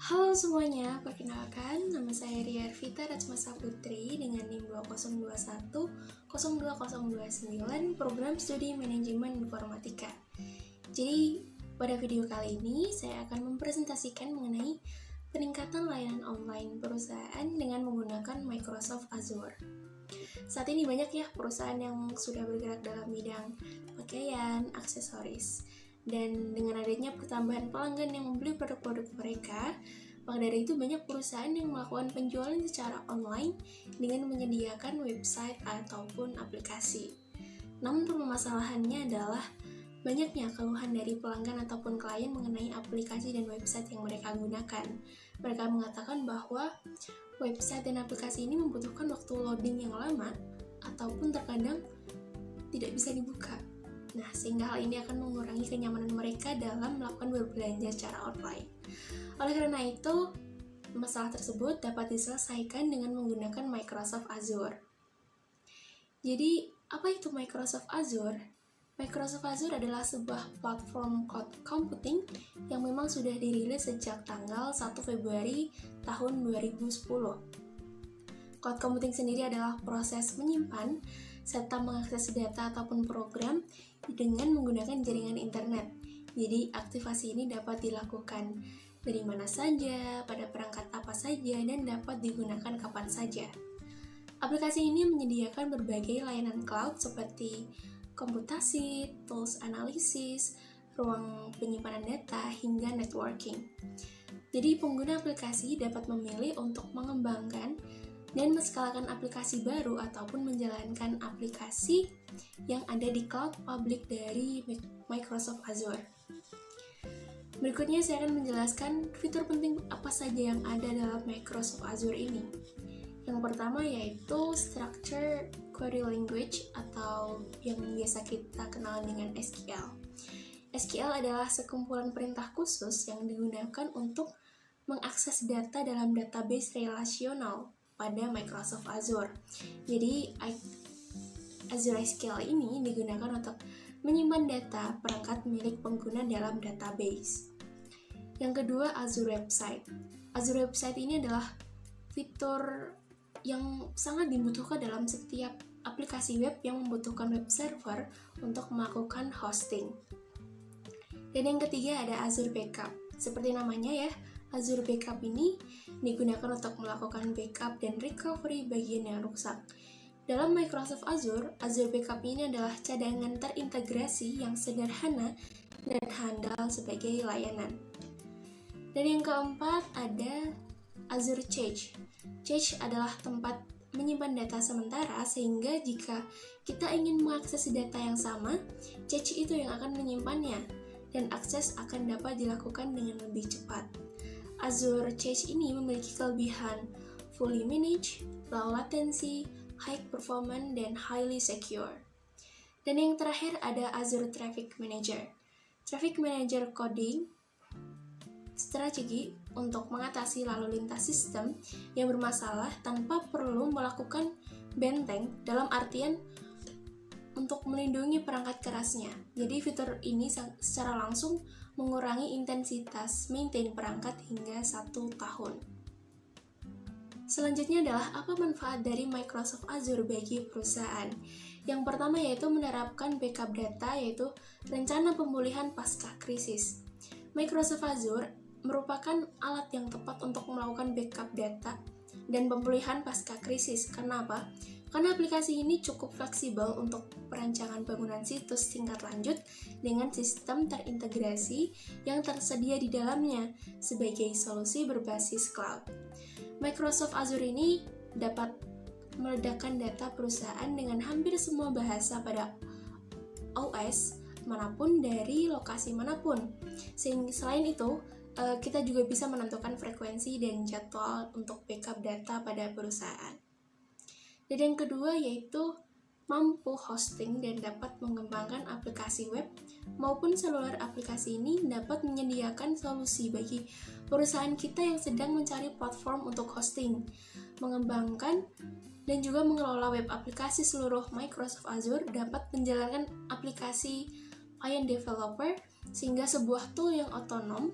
Halo semuanya, perkenalkan nama saya Ria Arvita Rajmasa Putri dengan NIM 2021-02029 Program Studi Manajemen Informatika. Jadi, pada video kali ini saya akan mempresentasikan mengenai peningkatan layanan online perusahaan dengan menggunakan Microsoft Azure. Saat ini banyak ya perusahaan yang sudah bergerak dalam bidang pakaian, aksesoris. Dan dengan adanya pertambahan pelanggan yang membeli produk-produk mereka, maka dari itu banyak perusahaan yang melakukan penjualan secara online dengan menyediakan website ataupun aplikasi. Namun permasalahannya adalah banyaknya keluhan dari pelanggan ataupun klien mengenai aplikasi dan website yang mereka gunakan. Mereka mengatakan bahwa website dan aplikasi ini membutuhkan waktu loading yang lama ataupun terkadang tidak bisa dibuka. Nah, sehingga hal ini akan mengurangi kenyamanan mereka dalam melakukan berbelanja secara online. Oleh karena itu, masalah tersebut dapat diselesaikan dengan menggunakan Microsoft Azure. Jadi, apa itu Microsoft Azure? Microsoft Azure adalah sebuah platform cloud computing yang memang sudah dirilis sejak tanggal 1 Februari tahun 2010. Cloud computing sendiri adalah proses menyimpan serta mengakses data ataupun program dengan menggunakan jaringan internet. Jadi, aktivasi ini dapat dilakukan dari mana saja, pada perangkat apa saja, dan dapat digunakan kapan saja. Aplikasi ini menyediakan berbagai layanan cloud seperti komputasi, tools analisis, ruang penyimpanan data, hingga networking. Jadi, pengguna aplikasi dapat memilih untuk mengembangkan dan menskalakan aplikasi baru ataupun menjalankan aplikasi yang ada di cloud public dari Microsoft Azure. Berikutnya saya akan menjelaskan fitur penting apa saja yang ada dalam Microsoft Azure ini. Yang pertama yaitu Structured Query Language atau yang biasa kita kenal dengan SQL. SQL adalah sekumpulan perintah khusus yang digunakan untuk mengakses data dalam database relasional pada Microsoft Azure. Jadi, Azure SQL ini digunakan untuk menyimpan data perangkat milik pengguna dalam database. Yang kedua, Azure Website. Azure Website ini adalah fitur yang sangat dibutuhkan dalam setiap aplikasi web yang membutuhkan web server untuk melakukan hosting. Dan yang ketiga ada Azure Backup. Seperti namanya ya, Azure Backup ini digunakan untuk melakukan backup dan recovery bagian yang rusak. Dalam Microsoft Azure, Azure Backup ini adalah cadangan terintegrasi yang sederhana dan handal sebagai layanan. Dan yang keempat ada Azure Cache. Cache adalah tempat menyimpan data sementara sehingga jika kita ingin mengakses data yang sama, cache itu yang akan menyimpannya dan akses akan dapat dilakukan dengan lebih cepat. Azure Cache ini memiliki kelebihan fully managed, low latency, high performance, dan highly secure. Dan yang terakhir ada Azure Traffic Manager. Traffic Manager coding strategi untuk mengatasi lalu lintas sistem yang bermasalah tanpa perlu melakukan benteng dalam artian untuk melindungi perangkat kerasnya. Jadi fitur ini secara langsung mengurangi intensitas maintain perangkat hingga 1 tahun. Selanjutnya adalah apa manfaat dari Microsoft Azure bagi perusahaan. Yang pertama yaitu menerapkan backup data, yaitu rencana pemulihan pasca krisis. Microsoft Azure merupakan alat yang tepat untuk melakukan backup data dan pemulihan pasca krisis. Kenapa? Karena aplikasi ini cukup fleksibel untuk perancangan bangunan situs tingkat lanjut dengan sistem terintegrasi yang tersedia di dalamnya sebagai solusi berbasis cloud. Microsoft Azure ini dapat meledakkan data perusahaan dengan hampir semua bahasa pada OS manapun dari lokasi manapun. Selain itu, kita juga bisa menentukan frekuensi dan jadwal untuk backup data pada perusahaan. Dan yang kedua yaitu mampu hosting dan dapat mengembangkan aplikasi web maupun seluler. Aplikasi ini dapat menyediakan solusi bagi perusahaan kita yang sedang mencari platform untuk hosting, mengembangkan dan juga mengelola web aplikasi. Seluruh Microsoft Azure dapat menjalankan aplikasi client developer sehingga sebuah tool yang otonom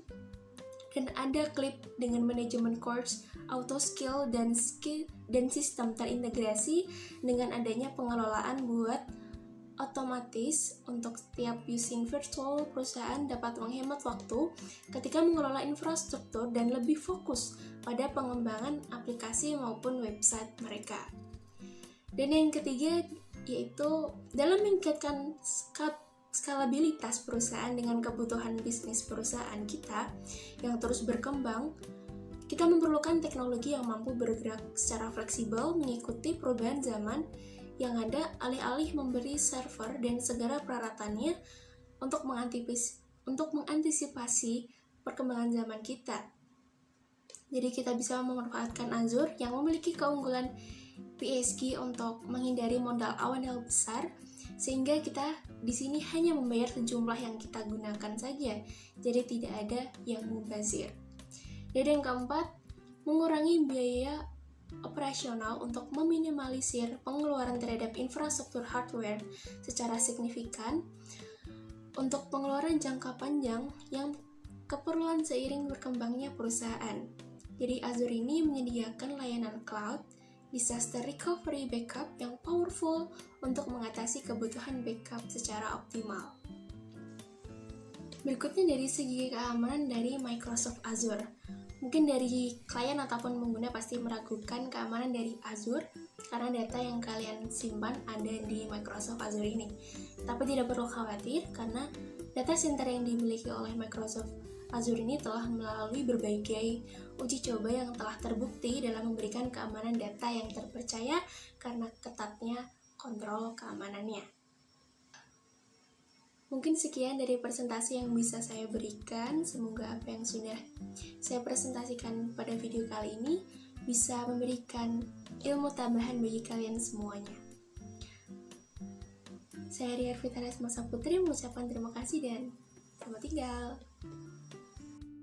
dan ada klip dengan manajemen course, auto skill dan sistem terintegrasi dengan adanya pengelolaan buat otomatis untuk setiap using virtual. Perusahaan dapat menghemat waktu ketika mengelola infrastruktur dan lebih fokus pada pengembangan aplikasi maupun website mereka. Dan yang ketiga yaitu dalam meningkatkan skalabilitas perusahaan dengan kebutuhan bisnis perusahaan kita yang terus berkembang, kita memerlukan teknologi yang mampu bergerak secara fleksibel mengikuti perubahan zaman yang ada, alih-alih memberi server dan segala peralatannya untuk mengantisipasi perkembangan zaman kita. Jadi kita bisa memanfaatkan Azure yang memiliki keunggulan PSG untuk menghindari modal awal besar, sehingga kita di sini hanya membayar sejumlah yang kita gunakan saja, jadi tidak ada yang mubazir. Dan yang keempat, mengurangi biaya operasional untuk meminimalisir pengeluaran terhadap infrastruktur hardware secara signifikan untuk pengeluaran jangka panjang yang keperluan seiring berkembangnya perusahaan. Jadi Azure ini menyediakan layanan cloud, disaster recovery backup yang powerful untuk mengatasi kebutuhan backup secara optimal. Berikutnya dari segi keamanan dari Microsoft Azure. Mungkin dari klien ataupun pengguna pasti meragukan keamanan dari Azure karena data yang kalian simpan ada di Microsoft Azure ini. Tapi tidak perlu khawatir karena data center yang dimiliki oleh Microsoft Azure ini telah melalui berbagai uji coba yang telah terbukti dalam memberikan keamanan data yang terpercaya karena ketatnya kontrol keamanannya. Mungkin sekian dari presentasi yang bisa saya berikan. Semoga apa yang sudah saya presentasikan pada video kali ini bisa memberikan ilmu tambahan bagi kalian semuanya. Saya Ria Fitara Semasa Putri mengucapkan terima kasih dan selamat tinggal.